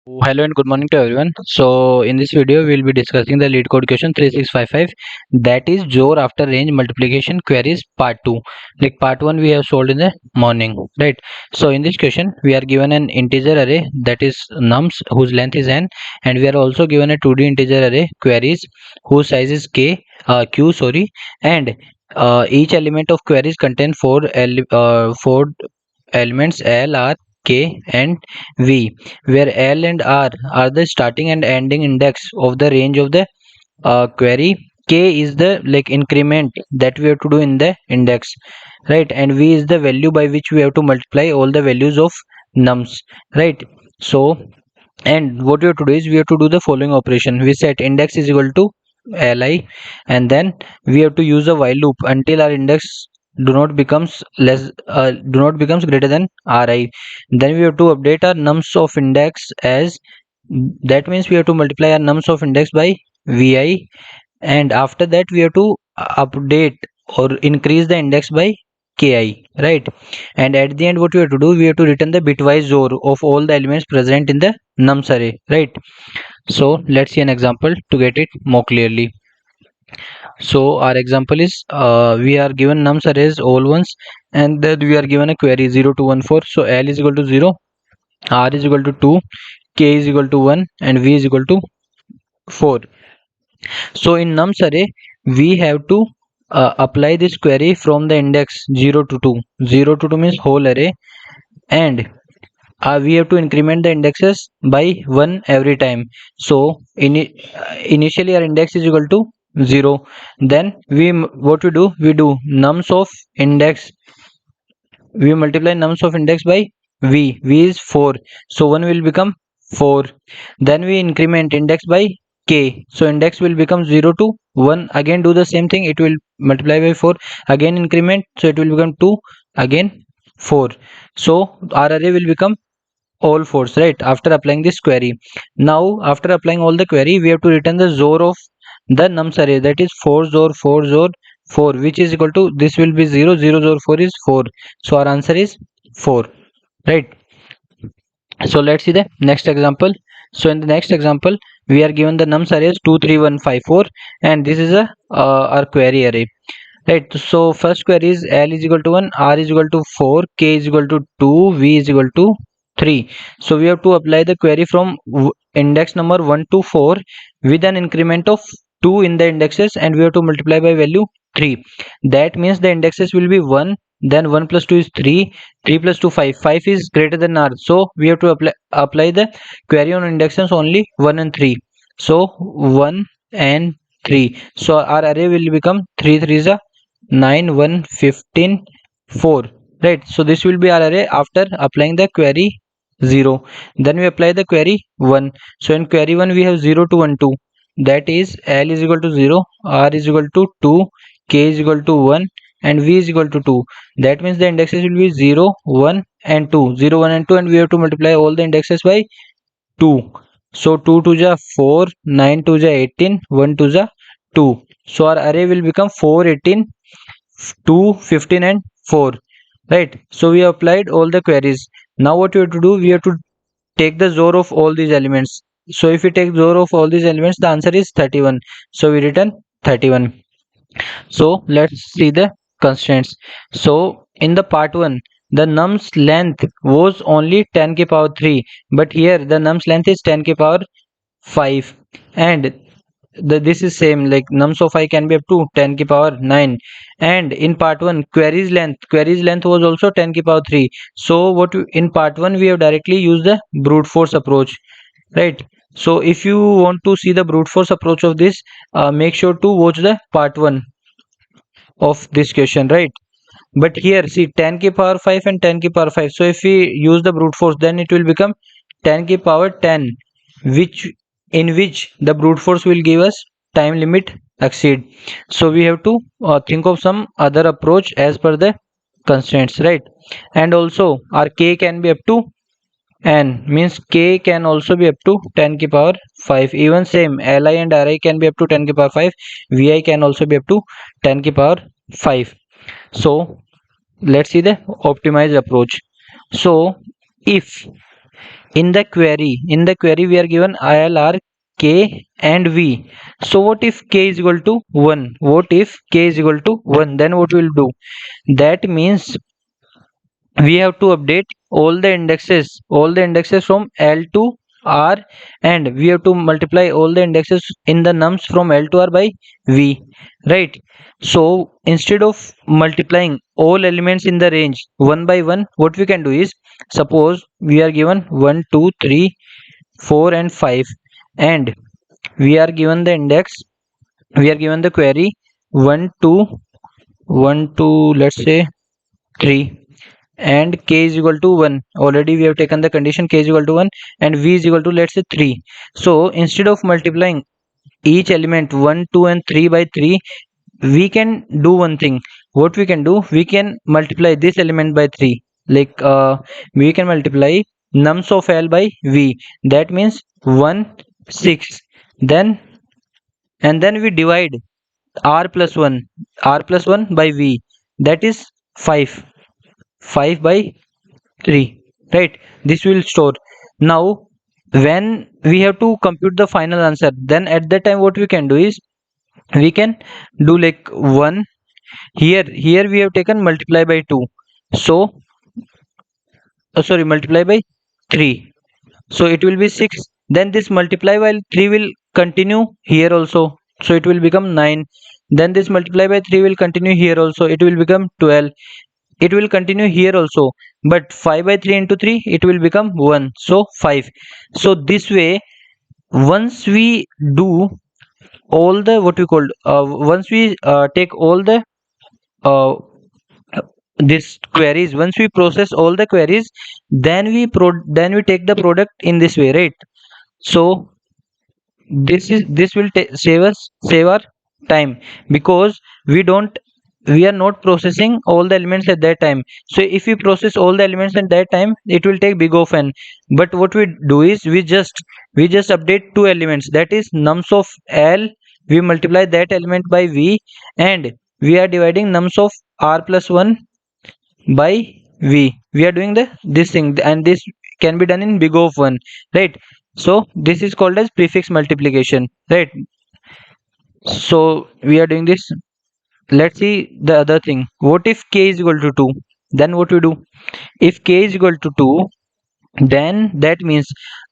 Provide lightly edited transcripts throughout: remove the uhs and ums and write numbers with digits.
Hello and good morning to everyone. So in this video we will be discussing the lead code question 3655, that is XOR after range multiplication queries part 2. Like part 1 we have solved in the morning, right? So in this question we are given an integer array, that is nums, whose length is n, and we are also given a 2D integer array queries whose size is q, sorry, and each element of queries contain four elements L, R, K and V, where L and R are the starting and ending index of the range of the query. K is the like increment that we have to do in the index, right? And V is the value by which we have to multiply all the values of nums, right? So, and what we have to do is we have to do the following operation. We set index is equal to Li, and then we have to use a while loop until our index do not becomes greater than Ri. Then we have to update our nums of index as, that means we have to multiply our nums of index by Vi, and after that we have to update or increase the index by Ki, right? And at the end what we have to do, we have to return the bitwise XOR of all the elements present in the nums array, right? So let's see an example to get it more clearly. So our example is, we are given nums arrays all ones, and then we are given a query 0 to 1 4. So L is equal to 0, R is equal to 2, K is equal to 1 and V is equal to 4. So in nums array we have to apply this query from the index 0 to 2. 0 to 2 means whole array, and we have to increment the indexes by 1 every time. So initially our index is equal to 0. Then what we do, we do nums of index, we multiply nums of index by V is 4, so 1 will become 4. Then we increment index by K, so index will become 0 to 1. Again do the same thing, it will multiply by 4. Again increment, so it will become 2, again 4. So our array will become all fours, right, after applying this query. Now after applying all the query, we have to return the XOR of the nums array, that is 4 XOR 4 XOR 4, which is equal to, this will be 0, 0 XOR 4 is 4, so our answer is 4, right? So let's see the next example. So in the next example we are given the nums arrays 2 3 1 5 4, and this is a our query array, right? So first query is L is equal to 1, R is equal to 4, K is equal to 2, V is equal to 3. So we have to apply the query from index number 1 to 4 with an increment of 2 in the indexes, and we have to multiply by value 3. That means the indexes will be 1, then 1 plus 2 is 3, 3 plus 2 5, 5 is greater than R. So we have to apply the query on indexes only 1 and 3. So 1 and 3. So our array will become 3 3 is a 9 1 15 4, right? So this will be our array after applying the query 0. Then we apply the query 1. So in query 1 we have 0 to 1 2, that is L is equal to 0, R is equal to 2, K is equal to 1 and V is equal to 2. That means the indexes will be 0 1 and 2, 0 1 and 2, and we have to multiply all the indexes by 2. So 2 to the 4, 9 to the 18, 1 to the 2. So our array will become 4 18 2 15 and 4, right? So we applied all the queries. Now what we have to do, we have to take the XOR of all these elements. So if we take XOR of all these elements, the answer is 31, so we return 31. So let's see the constraints. So in the part 1 the nums length was only 10 k power 3, but here the nums length is 10 k power 5, and this is same, like nums of I can be up to 10 ki power 9. And in part 1 queries length was also 10 ki power 3. So in part 1 we have directly used the brute force approach, right? So if you want to see the brute force approach of this, make sure to watch the part 1 of this question, right? But here see 10 ki power 5 and 10 ki power 5, so if we use the brute force then it will become 10 ki power 10, which in which the brute force will give us time limit exceed. So we have to think of some other approach as per the constraints, right? And also our k can be up to n, means k can also be up to 10 ki power 5. Even same Li and Ri can be up to 10 ki power 5, Vi can also be up to 10 ki power 5. So let's see the optimized approach. So if in the query we are given ILR, K and V. So what if K is equal to 1? What if K is equal to 1? Then what we'll do, that means we have to update all the indexes from L to R, and we have to multiply all the indexes in the nums from L to R by V, right? So instead of multiplying all elements in the range one by one, what we can do is, suppose we are given 1 2 3 4 and 5, and we are given the index, we are given the query 1 2 1 2, let's say 3, and k is equal to 1. Already we have taken the condition k is equal to 1, and v is equal to, let's say, 3. So instead of multiplying each element 1 2 and 3 by 3, we can do one thing. What we can do, we can multiply this element by 3, like we can multiply nums of L by V, that means 1 6, then and then we divide r plus 1, by V, that is 5, 5 by 3, right? This will store. Now when we have to compute the final answer, then at that time what we can do is, we can do like 1, here we have taken multiply by 2, so sorry, multiply by 3, so it will be 6, then this multiply by 3 will continue here also, so it will become 9, then this multiply by 3 will continue here also, it will become 12, it will continue here also, but 5 by 3 into 3, it will become 1, so 5. So this way, once we do all the, what we called, once we take all the uh, this queries, once we process all the queries, then then we take the product in this way, right? So this will save our time, because we are not processing all the elements at that time. So if we process all the elements at that time, it will take big of n. But what we do is, we just update two elements, that is nums of L, we multiply that element by V, and we are dividing nums of R plus 1 by V. We are doing this thing, and this can be done in big of 1, right? So this is called as prefix multiplication, right? So we are doing this. Let's see the other thing. What if k is equal to 2? Then what we do, if k is equal to 2, then that means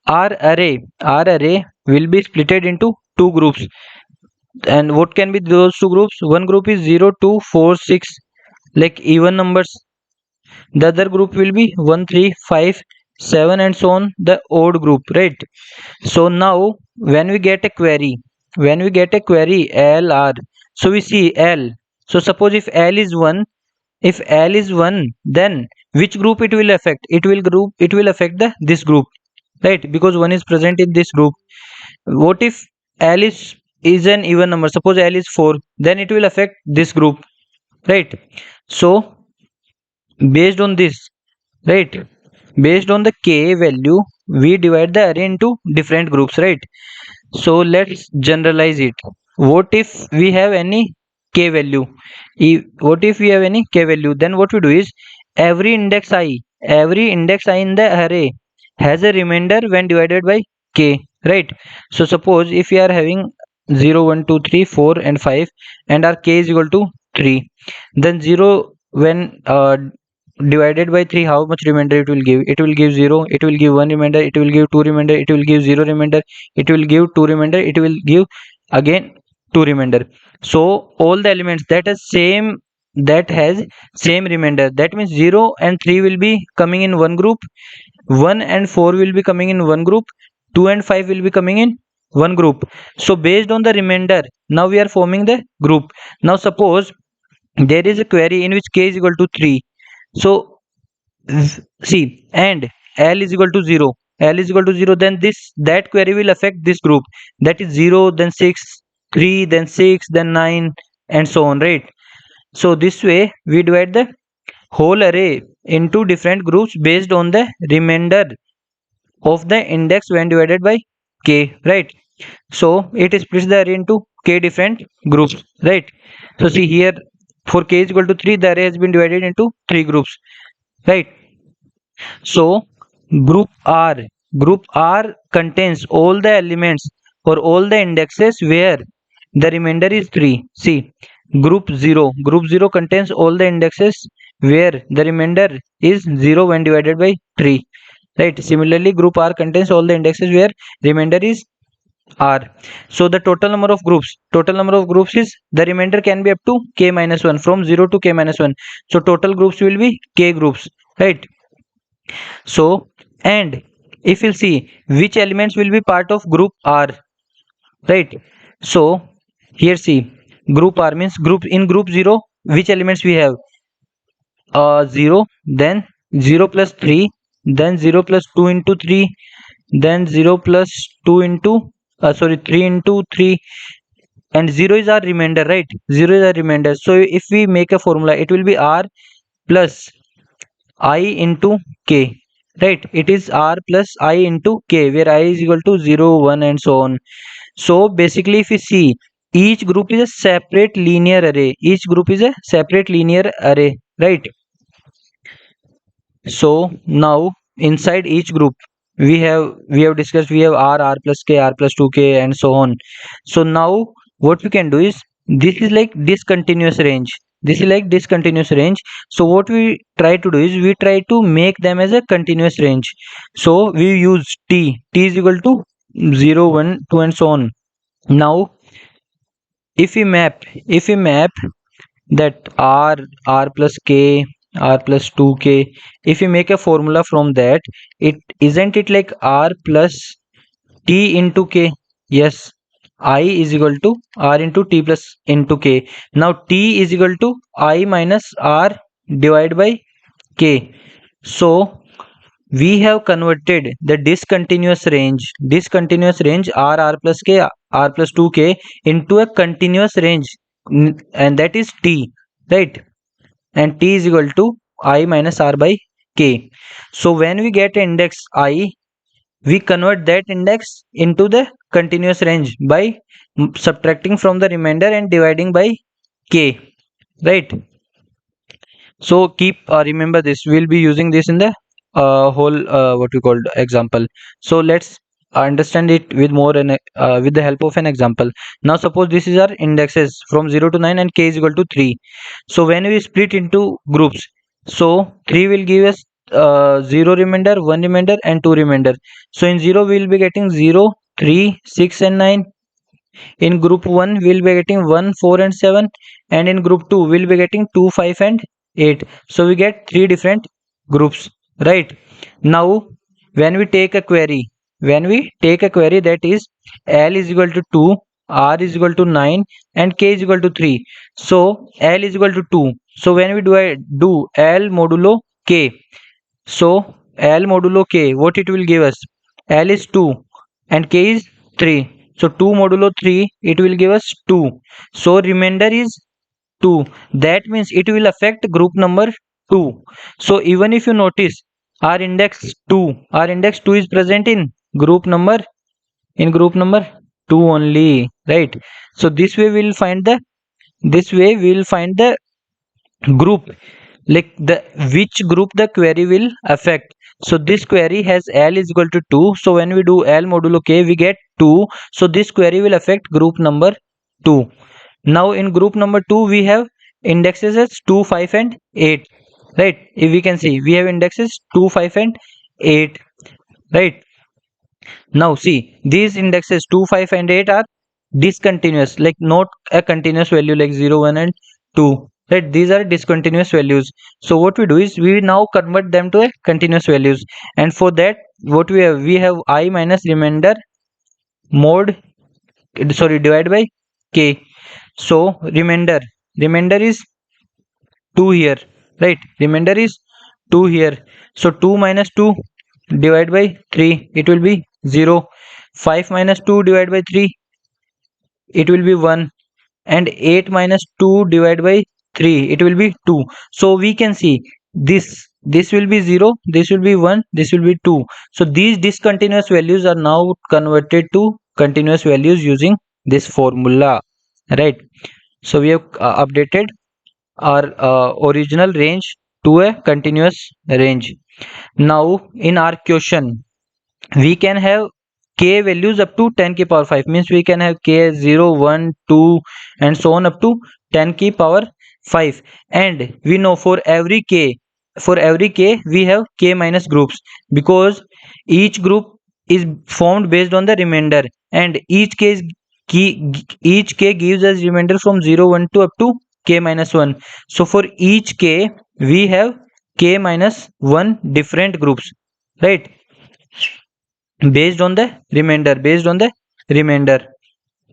our array will be splitted into two groups. And what can be those two groups? One group is 0 2 4 6, like even numbers. The other group will be 1 3 5 7 and so on, the odd group, right? So now when we get a query, LR, so we see L. So suppose if L is 1, then which group it will affect? It will affect this group, right? Because 1 is present in this group. What if L is an even number? Suppose L is 4, then it will affect this group, right? So based on this, right, based on the k value, we divide the array into different groups, right? So let's generalize it. What if we have any k value? What if we have any k value? Then what we do is, every index I in the array has a remainder when divided by k, right? So suppose if we are having 0 1 2 3 4 and 5, and our k is equal to 3, then 0 when divided by 3, how much remainder it will give? It will give 0, it will give 1 remainder, it will give 2 remainder, it will give 0 remainder, it will give 2 remainder, it will give again 2 remainder. So all the elements that has same remainder, that means 0 and 3 will be coming in one group, 1 and 4 will be coming in one group, 2 and 5 will be coming in one group. So based on the remainder, now we are forming the group. Now suppose there is a query in which k is equal to 3. So see, and L is equal to 0, then that query will affect this group, that is 0 then 6, 3 then 6, then 9 and so on, right? So this way we divide the whole array into different groups based on the remainder of the index when divided by k, right? So it splits the array into k different groups, right? So see here, for k is equal to 3, the array has been divided into 3 groups, right? So group R group R contains all the elements or all the indexes where the remainder is 3. See, group 0 contains all the indexes where the remainder is 0 when divided by 3. Right. Similarly, group R contains all the indexes where remainder is R. So the total number of groups is the remainder can be up to k minus 1 from 0 to k minus 1. So total groups will be k groups, right? So, and if you see which elements will be part of group R, right? So here see group R means group 0 which elements we have 0, then 0 plus 3, then 0 plus 2 into 3, then 0 plus 2 into 3 into 3, and 0 is our remainder, right? 0 is our remainder. So if we make a formula, it will be R plus I into K, right? It is R plus I into K, where I is equal to 0, 1 and so on. So basically if we see, each group is a separate linear array. Each group is a separate linear array, right? So now inside each group we have discussed, we have R plus K, R plus 2K and so on. So now what we can do is, this is like discontinuous range. This is like discontinuous range. So what we try to do is, we try to make them as a continuous range. So we use T is equal to 0, 1, 2 and so on. Now if we map that R plus K, R plus 2K, if you make a formula from that, it isn't it like R plus T into K? Yes, I is equal to R into T plus into K. Now T is equal to I minus R divided by K. So we have converted the discontinuous range R plus K, R plus 2K into a continuous range, and that is T, right? And T is equal to I minus R by K. So when we get index I, we convert that index into the continuous range by subtracting from the remainder and dividing by K, right? So keep remember this, we'll be using this in the whole what we called example. So let's understand it with more with the help of an example. Now suppose this is our indexes from 0 to 9 and k is equal to 3. So when we split into groups, so 3 will give us 0 remainder, 1 remainder and 2 remainder. So in 0 we will be getting 0, 3, 6 and 9. In group 1 we'll be getting 1, 4 and 7, and in group 2 we'll be getting 2, 5 and 8. So we get three different groups, right? Now when we take a query, that is L is equal to 2, R is equal to 9 and K is equal to 3. So L is equal to 2. So when we do L modulo K, so L modulo K, what it will give us? L is 2 and K is 3. So 2 modulo 3, it will give us 2. So remainder is 2. That means it will affect group number 2. So even if you notice, our index 2 is present in group number 2 only, right? So this way we will find the group, like the which group the query will affect. So this query has L is equal to 2. So when we do L modulo K, we get 2. So this query will affect group number 2. Now in group number 2 we have indexes as 2, 5 and 8, right? If we can see, we have indexes 2, 5 and 8, right? Now see, these indexes 2, 5 and 8 are discontinuous, like not a continuous value like 0, 1 and 2, right? These are discontinuous values. So what we do is, we now convert them to a continuous values, and for that what we have I minus remainder mod divided by K. So remainder is 2 here, right? Remainder is 2 here. So 2 minus 2 divided by 3, it will be 0. 5 minus 2 divided by 3, it will be 1. And 8 minus 2 divided by 3, it will be 2. So we can see this will be 0, this will be 1, this will be 2. So these discontinuous values are now converted to continuous values using this formula, right? So we have updated our original range to a continuous range. Now in our question, we can have k values up to 10 k power 5, means we can have k as 0 1 2 and so on up to 10 k power 5. And we know for every k we have k minus groups, because each group is formed based on the remainder, and key, each k gives us remainder from 0 1 to up to k minus 1. So for each k we have k minus 1 different groups, right, based on the remainder,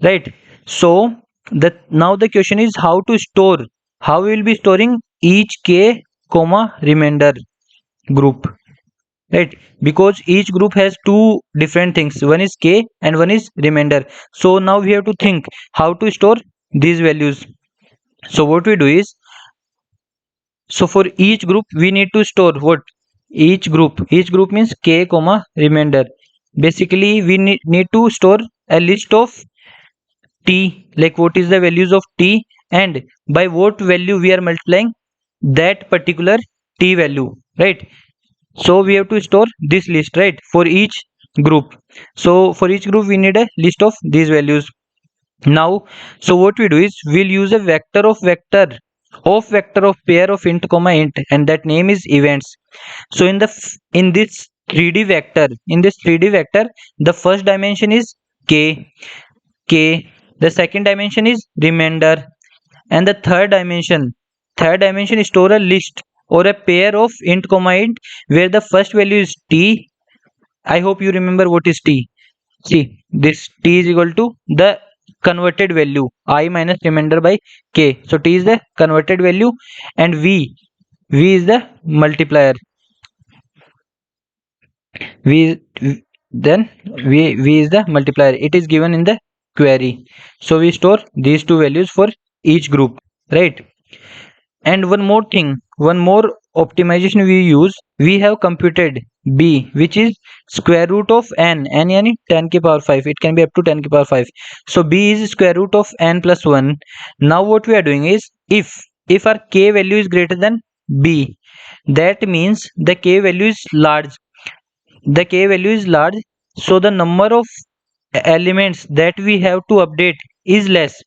right. So the now the question is how to store, how we will be storing each k comma remainder group, right, because each group has two different things, one is k and one is remainder. So now we have to think how to store these values. So what we do is, so for each group we need to store what, each group means k comma remainder. Basically we need to store a list of t, like what is the values of t and by what value we are multiplying that particular t value, right. So we have to store this list, right, for each group. So for each group we need a list of these values. Now, so what we do is we'll use a vector of pair of int comma int, and that name is events. So in this 3D vector, the first dimension is k, the second dimension is remainder, and the third dimension is store a list or a pair of int comma int where the first value is t. I hope you remember what is t. See, this t is equal to the converted value I minus remainder by k. So t is the converted value, and v is the multiplier. V then v is the multiplier. It is given in the query. So we store these two values for each group, right? And one more thing, one more optimization we use, we have computed b, which is square root of n yani 10 k power 5, it can be up to 10 k power 5. So b is square root of n plus 1. Now what we are doing is, if our k value is greater than b, that means the k value is large, so the number of elements that we have to update is less,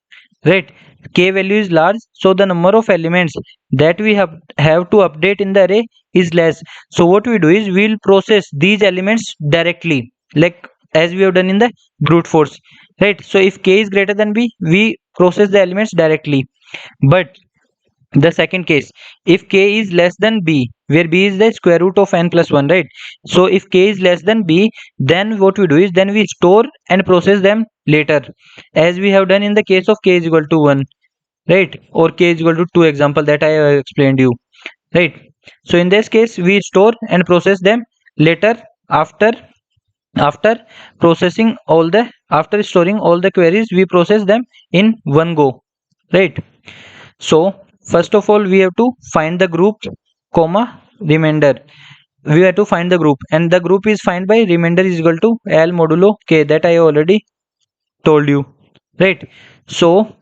right. K value is large, so the number of elements that we have to update in the array is less. So what we do is we will process these elements directly, like as we have done in the brute force, right. So if k is greater than b, we process the elements directly. But the second case, if k is less than b, where b is the square root of n plus 1, right. So if k is less than b, then what we do is then we store and process them later, as we have done in the case of k is equal to 1, right, or k is equal to 2 example that I explained you, right. So in this case we store and process them later, after after storing all the queries, we process them in one go, right. So first of all we have to find the group comma remainder. We have to find the group, and the group is find by remainder is equal to l modulo k, that I already told you, right. So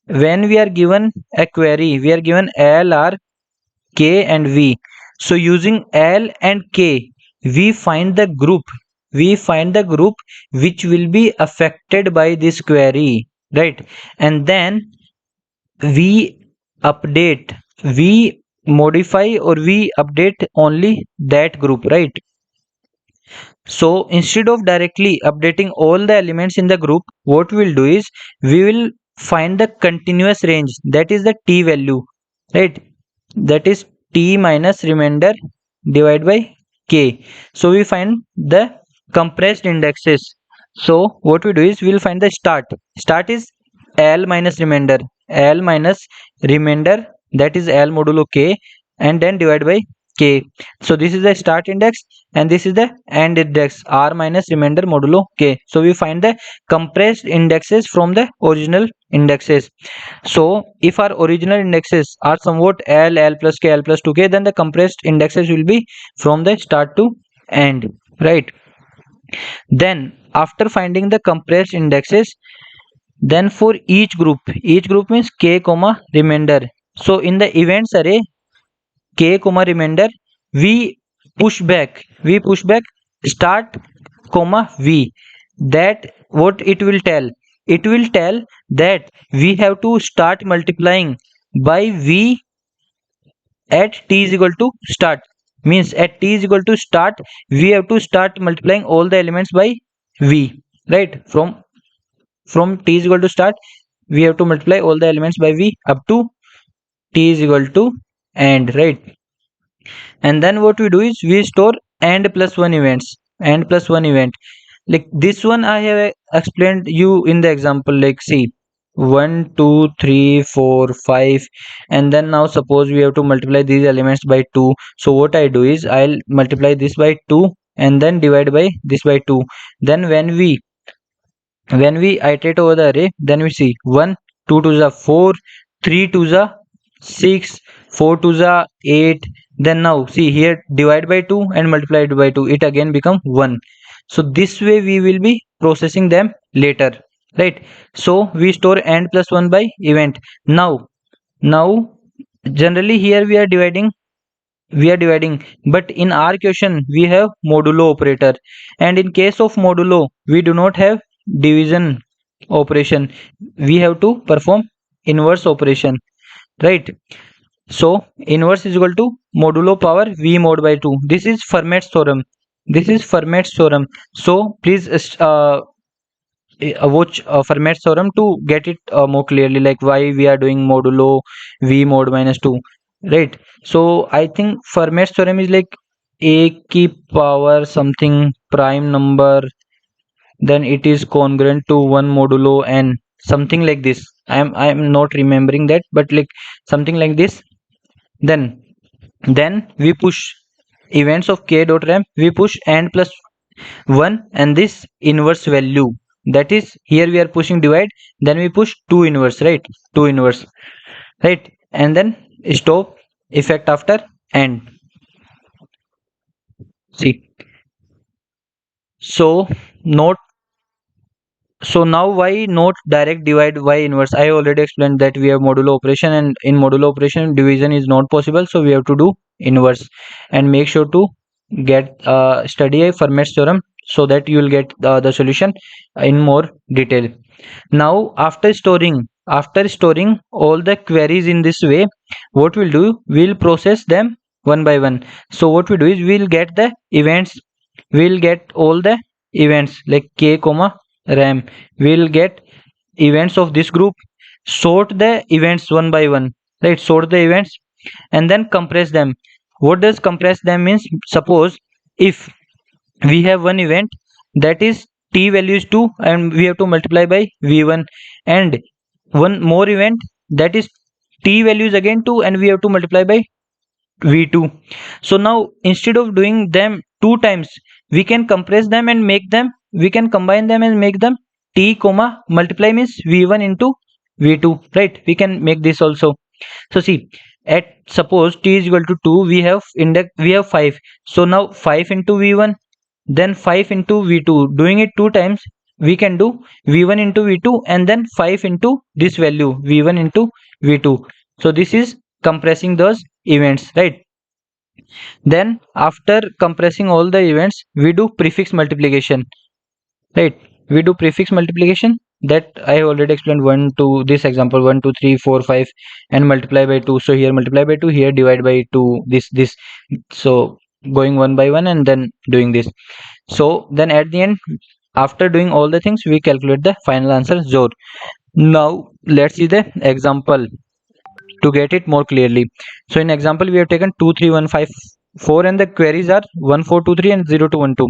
when we are given a query, we are given l, r, k and v. So using l and k, we find the group which will be affected by this query, right. And then we update, we modify, or we update only that group, right. So instead of directly updating all the elements in the group, what we will do is we will find the continuous range, that is the t value, right, that is t minus remainder divided by k. So we find the compressed indexes. So what we do is we will find the start is l minus remainder, that is l modulo k, and then divide by k. So this is the start index, and this is the end index r minus remainder modulo k. So we find the compressed indexes from the original indexes. So if our original indexes are somewhat l plus k, l plus 2k, then the compressed indexes will be from the start to end, right. Then after finding the compressed indexes, then for each group means k comma remainder. So in the events array k comma remainder, we push back start comma v. That what it will tell? It will tell that we have to start multiplying by v at t is equal to start. Means at t is equal to start, we have to start multiplying all the elements by v, right? From t is equal to start, we have to multiply all the elements by v up to t is equal to end, right? And then what we do is we store and plus one events, and plus one event. Like this one I have explained you in the example, like see 1 2 3 4 5, and then now suppose we have to multiply these elements by 2. So what I do is I'll multiply this by 2 and then divide by this by 2. Then when we iterate over the array, then we see 1 2 to the 4, 3 to the 6, 4 to the 8. Then now see here, divide by 2 and multiply it by 2, it again become 1. So this way we will be processing them later, right? So we store and plus 1 by event. Now generally here we are dividing, but in our question we have modulo operator, and in case of modulo we do not have division operation, we have to perform inverse operation, right? So inverse is equal to modulo power v mod by 2. This is Fermat's theorem. This is Fermat's theorem. So please watch Fermat's theorem to get it more clearly, like why we are doing modulo v mod minus 2, right? So I think Fermat's theorem is like a की power something prime number, then it is congruent to 1 modulo n, something like this. I'm not remembering that, but like something like this. Then we push events of k dot ramp, we push and plus 1 and this inverse value, that is here we are pushing divide, then we push 2 inverse, right? 2 inverse, right? And then stop effect after and see. So not so now why not direct divide, why inverse? I already explained that we have modulo operation, and in modulo operation division is not possible, so we have to do inverse. And make sure to get study a Fermat's theorem so that you will get the solution in more detail. Now after storing all the queries in this way, what we'll do, we'll process them one by one. So what we do is we'll get the events, we'll get all the events like k comma ram, we'll get events of this group, sort the events one by one, right? Sort the events and then compress them. What does compress them means? Suppose if we have one event that is t value is 2 and we have to multiply by v1, and one more event that is t value is again 2 and we have to multiply by v2. So now instead of doing them two times, we can compress them and make them, we can combine them and make them t comma multiply means v1 into v2, right? We can make this also. So see, at suppose t is equal to 2, we have index, we have 5. So now 5 into v1, then 5 into v2, doing it two times, we can do v1 into v2 and then 5 into this value v1 into v2. So this is compressing those events, right? Then after compressing all the events, we do prefix multiplication, right? We do prefix multiplication, that I already explained. 1 to this example 1 2 3 4 5 and multiply by 2. So here multiply by 2, here divide by 2, this. So going one by one and then doing this. So then at the end, after doing all the things, we calculate the final answer ZOR. Now let's see the example to get it more clearly. So in example we have taken 2 3 1 5 4 and the queries are 1 4 2 3 and 0 2 1 2.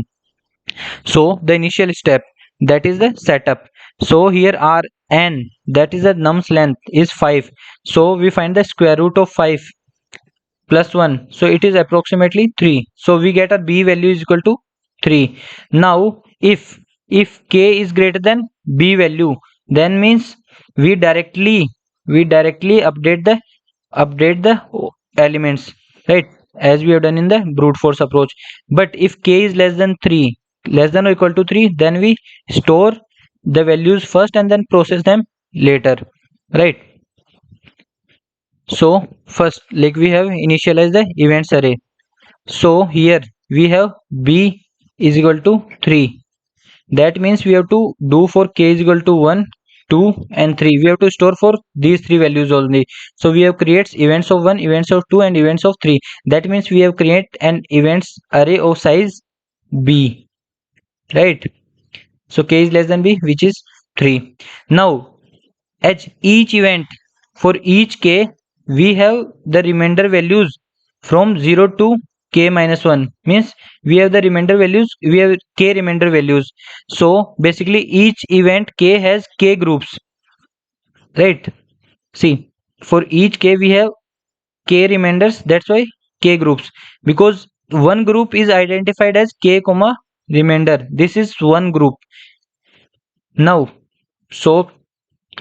So the initial step, that is the setup. So here our n, that is the num's length, is 5. So we find the square root of 5 plus 1, so it is approximately 3. So we get a b value is equal to 3. Now if k is greater than b value, then means we directly update the elements, right? As we have done in the brute force approach. But if k is less than 3, less than or equal to 3, then we store the values first and then process them later, right? So first, like we have initialized the events array. So here we have b is equal to 3, That means we have to do for k is equal to 1, 2 and 3. We have to store for these three values only. So we have creates events of 1, events of 2 and events of 3. That means we have create an events array of size b, right? So k is less than b, which is 3. Now at each event, for each k, we have the remainder values from 0 to k minus 1. Means we have the remainder values, we have k remainder values. So basically each event k has k groups, right? See, for each k we have k remainders, that's why k groups, because one group is identified as k comma remainder. This is one group. Now, so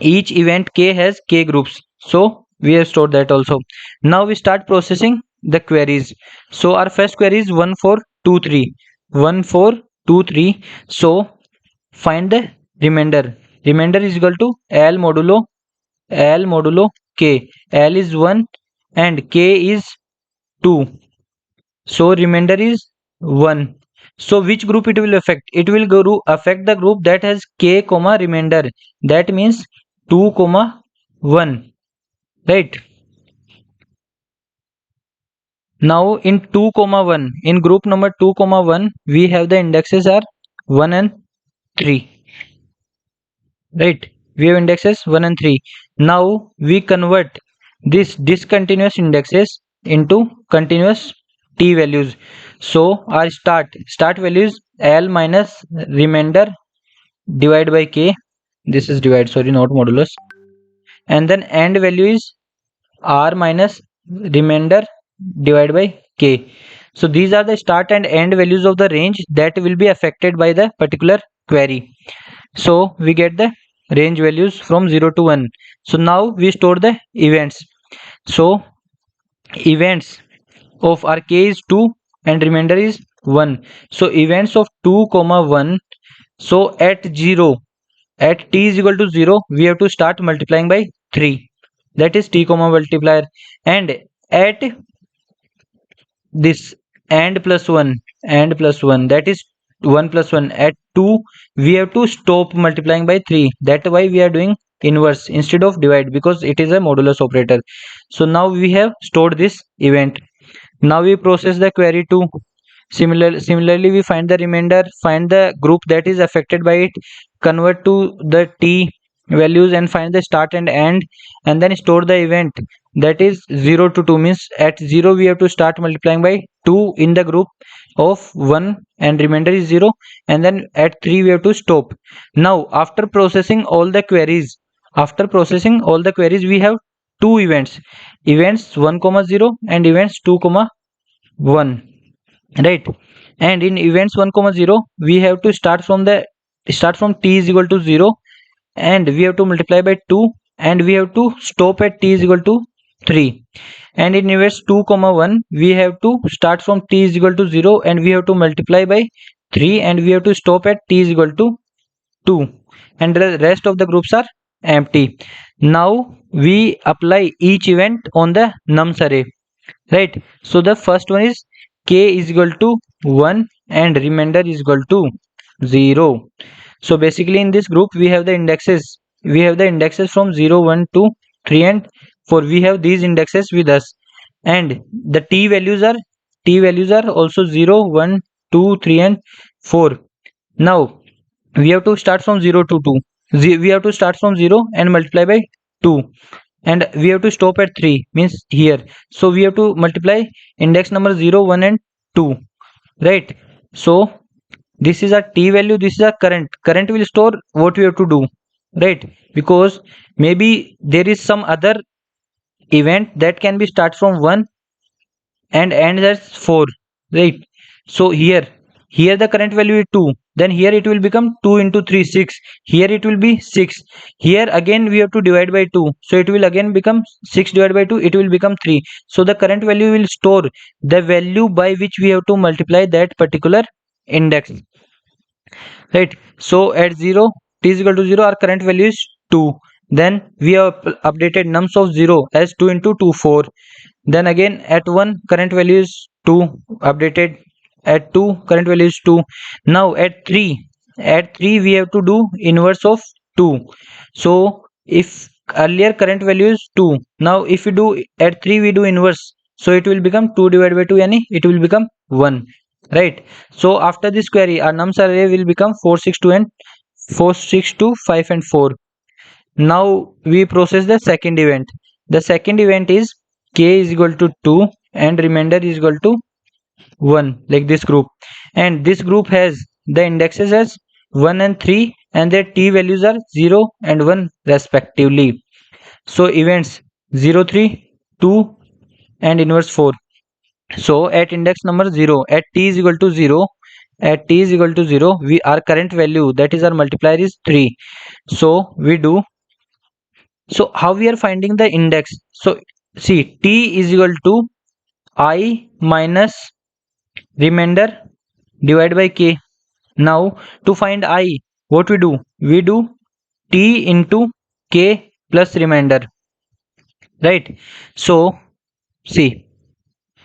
each event k has k groups, so we have stored that also. Now we start processing the queries. So our first query is 1423, 1423. So find the remainder. Remainder is equal to l modulo k. L is 1 and k is 2, so remainder is 1. So which group it will affect? It will go to affect the group that has k comma remainder. That means 2 comma 1, right? Now in 2 comma 1, in group number 2 comma 1, we have the indexes are 1 and 3, right? We have indexes 1 and 3. Now we convert this discontinuous indexes into continuous t values. So our start value is l minus remainder divided by k. This is divide, sorry, not modulus. And then end value is r minus remainder divided by k. So these are the start and end values of the range that will be affected by the particular query. So we get the range values from 0 to 1. So now we store the events. So events of our k is 2 and remainder is 1. So events of 2 comma 1. So at 0, at t is equal to 0, we have to start multiplying by 3. That is t comma multiplier. And at this and plus 1, and plus 1, that is 1 plus 1. At 2 we have to stop multiplying by 3. That's why we are doing inverse instead of divide, because it is a modulus operator. So now we have stored this event. Now we process the query to similarly we find the remainder, find the group that is affected by it, convert to the t values and find the start and end, and then store the event that is 0 to 2. Means at 0 we have to start multiplying by 2 in the group of 1 and remainder is 0, and then at 3 we have to stop. Now after processing all the queries, we have two events, events 1 comma 0 and events 2 comma 1, right? And in events 1 comma 0 we have to start from t is equal to 0, and we have to multiply by 2, and we have to stop at t is equal to 3. And in events 2 comma 1 we have to start from t is equal to 0, and we have to multiply by 3, and we have to stop at t is equal to 2, and the rest of the groups are empty. Now we apply each event on the nums array, right? So the first one is k is equal to 1 and remainder is equal to 0. So basically in this group we have the indexes from 0, 1, 2, 3 and 4. We have these indexes with us, and the t values are also 0, 1, 2, 3 and 4. Now we have to start from 0 to 2. We have to start from 0 and multiply by 2, and we have to stop at 3, means here. So we have to multiply index number 0, 1 and 2, right? So this is a t value, this is a current will store what we have to do, right? Because maybe there is some other event that can be start from 1 and ends at 4, right? So here the current value is 2, then here it will become 2 into 3, 6. Here it will be 6. Here again we have to divide by 2, so it will again become 6 divided by 2, it will become 3. So the current value will store the value by which we have to multiply that particular index, right? So at 0, t is equal to 0, our current value is 2. Then we have updated nums of 0 as 2 into 2, 4. Then again at 1 current value is 2, updated at 2 current value is 2. Now at 3 at 3 we have to do inverse of 2. So if earlier current value is 2, now if we do at 3 we do inverse, so it will become 2 divided by 2, yani it will become 1, right? So after this query our nums array will become 4 6 2 and 4 6 2 5 and 4. Now we process the second event. The second event is k is equal to 2 and remainder is equal to 1, like this group, and this group has the indexes as 1 and 3 and their t values are 0 and 1 respectively. So events 0 3 2 and inverse 4. So at index number 0, at t is equal to 0, at t is equal to 0, we our current value, that is our multiplier, is 3. So we do, so how we are finding the index? So see, t is equal to I minus remainder divided by k. Now to find I, what we do? We do t into k plus remainder, right? So see,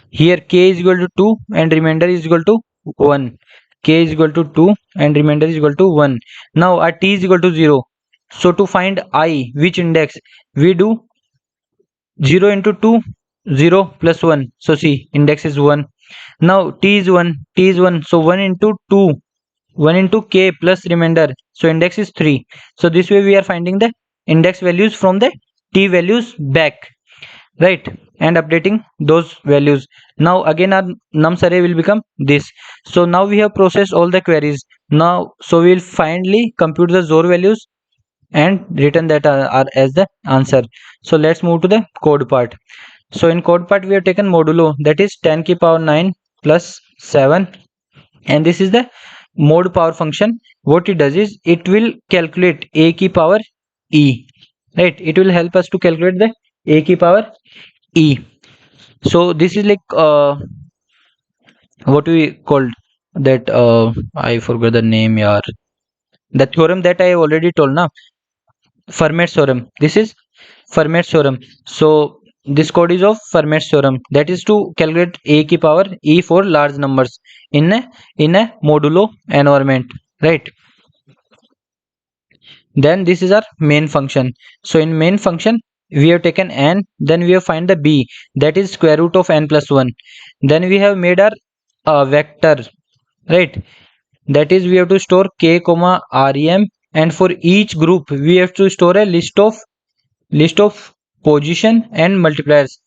here k is equal to 2 and remainder is equal to 1. K is equal to 2 and remainder is equal to 1. Now our t is equal to 0. So to find I, which index? We do 0 into 2, 0 plus 1. So see, index is 1. Now t is 1, t is 1, so 1 into 2, 1 into k plus remainder, so index is 3. So this way we are finding the index values from the t values back, right, and updating those values. Now again our nums array will become this. So now we have processed all the queries. Now so we will finally compute the XOR values and return that are as the answer. So let's move to the code part. So in code part we have taken modulo, that is 10 ki power 9 plus 7, and this is the mod power function. What it does is it will calculate a ki power e, right? It will help us to calculate the a ki power e. So this is like what we called that, I forgot the name, yaar. The theorem that I already told na, Fermat's theorem. This is Fermat's theorem. So this code is of Fermat's theorem, that is to calculate a ki power e for large numbers in a modulo environment, right? Then this is our main function. So in main function we have taken n, then we have find the b, that is square root of n plus 1. Then we have made our vector, right? That is we have to store k comma rem, and for each group we have to store a list of position and multipliers,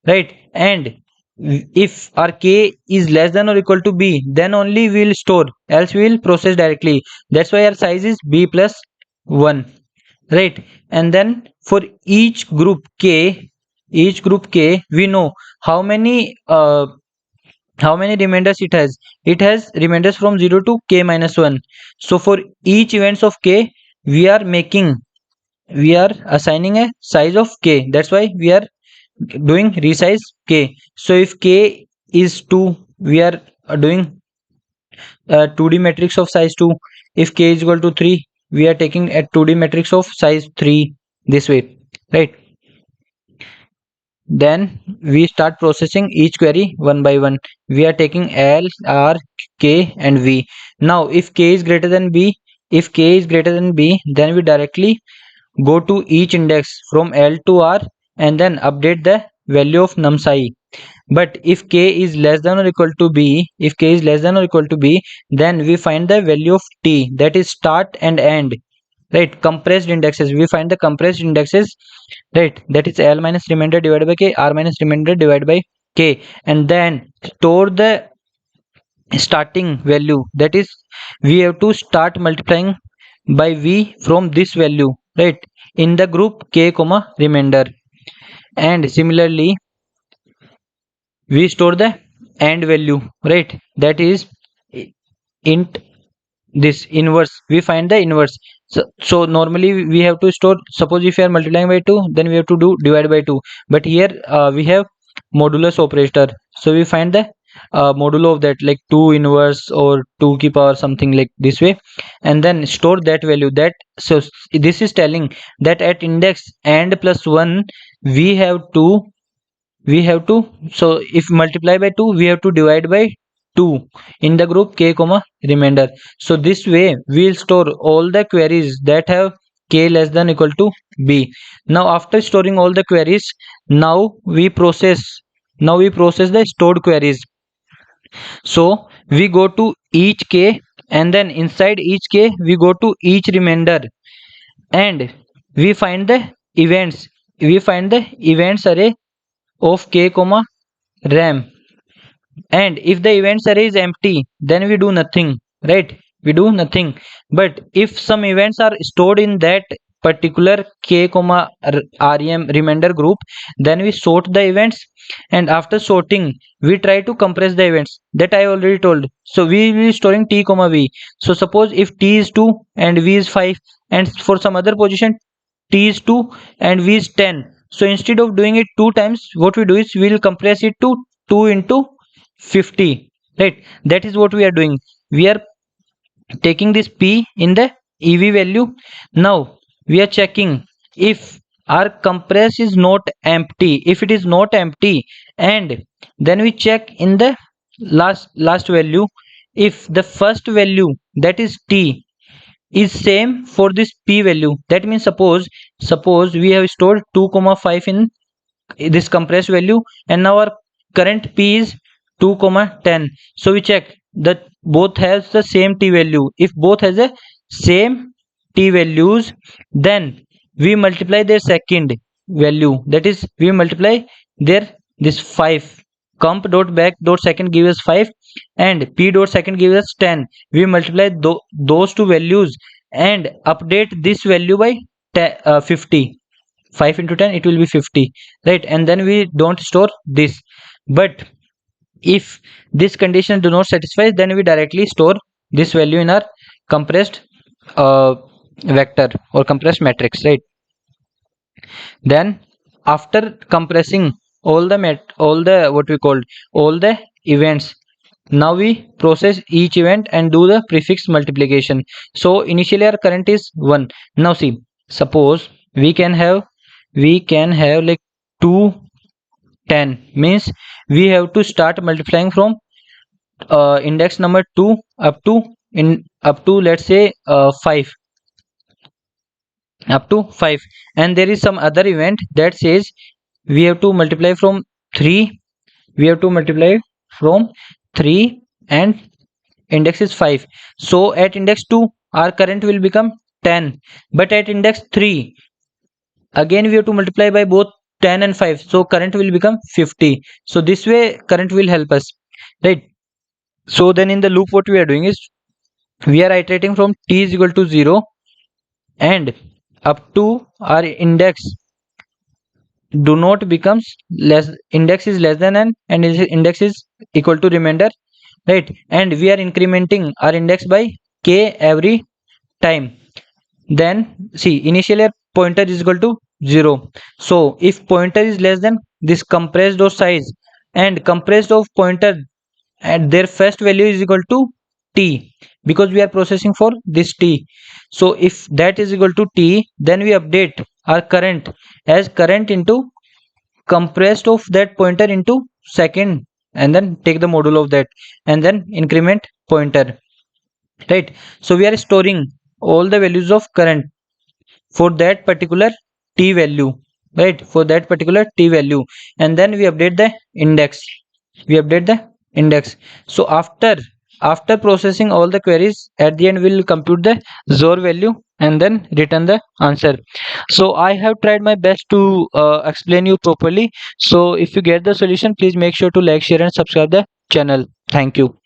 right? And if our k is less than or equal to b, then only we will store, else we will process directly. That's why our size is b plus 1, right? And then for each group k we know how many remainders it has. It has remainders from 0 to k minus 1. So for each events of k we are assigning a size of k. That's why we are doing resize k. So if k is 2, we are doing 2D matrix of size 2. If k is equal to 3, we are taking a 2D matrix of size 3, this way, right? Then we start processing each query one by one. We are taking L, R, K and V. Now if k is greater than b, then we directly go to each index from L to R and then update the value of nums I. But if k is less than or equal to b, then we find the value of t, that is start and end, right? Compressed indexes, we find the compressed indexes, right? That is L minus remainder divided by k, R minus remainder divided by k, and then store the starting value, that is we have to start multiplying by v from this value, right, in the group k comma remainder. And similarly we store the end value, right? That is int this inverse, we find the inverse. So normally we have to store, suppose if you are multiplying by 2, then we have to do divide by 2, but here we have modulus operator, so we find the modulo of that, like 2 inverse or 2 ki power something like this way, and then store that value. That, so this is telling that at index and plus 1 we have to, so if multiply by 2 we have to divide by 2 in the group k comma remainder. So this way we will store all the queries that have k less than equal to b. Now after storing all the queries, now we process the stored queries. So we go to each k, and then inside each k we go to each remainder, and we find the events array of k comma ram. And if the events array is empty, then we do nothing, right? We do nothing. But if some events are stored in that particular k comma rem remainder group, then we sort the events, and after sorting we try to compress the events that I already told. So we will be storing t comma v. So suppose if t is 2 and v is 5, and for some other position t is 2 and v is 10, so instead of doing it two times, what we do is we will compress it to 2 into 50, right? That is what we are doing. We are taking this p in the ev value. Now we are checking if our compress is not empty. If it is not empty, and then we check in the last value if the first value, that is t, is same for this p value. That means suppose we have stored 2 comma 5 in this compressed value, and now our current p is 2 comma 10. So we check that both has the same t value. If both has the same t values, then we multiply their second value, that is we multiply their this 5. Comp dot back dot second gives us 5, and p dot second gives us 10. We multiply those two values and update this value by 50. 5 into 10, it will be 50, right? And then we don't store this. But if this condition do not satisfy, then we directly store this value in our compressed vector or compressed matrix, right? Then after compressing all the events, now we process each event and do the prefix multiplication. So initially our current is 1. Now see, suppose we can have like 2 10, means we have to start multiplying from index number 2 up to let's say 5, up to 5. And there is some other event that says we have to multiply from 3, and index is 5. So at index 2 our current will become 10, but at index 3 again we have to multiply by both 10 and 5, so current will become 50. So this way current will help us, right? So then in the loop what we are doing is we are iterating from t is equal to 0 and up to our index do not becomes less, index is less than n, and index is equal to remainder, right? And we are incrementing our index by k every time. Then see, initially our pointer is equal to 0. So if pointer is less than this compressed of size, and compressed of pointer and their first value is equal to t, because we are processing for this t. So if that is equal to t, then we update our current as current into compressed of that pointer into second, and then take the modulo of that, and then increment pointer, right? So we are storing all the values of current for that particular t value, right? For that particular t value, and then we update the index. So after processing all the queries, at the end we will compute the XOR value and then return the answer. So I have tried my best to explain you properly. So if you get the solution, please make sure to like, share and subscribe the channel. Thank you.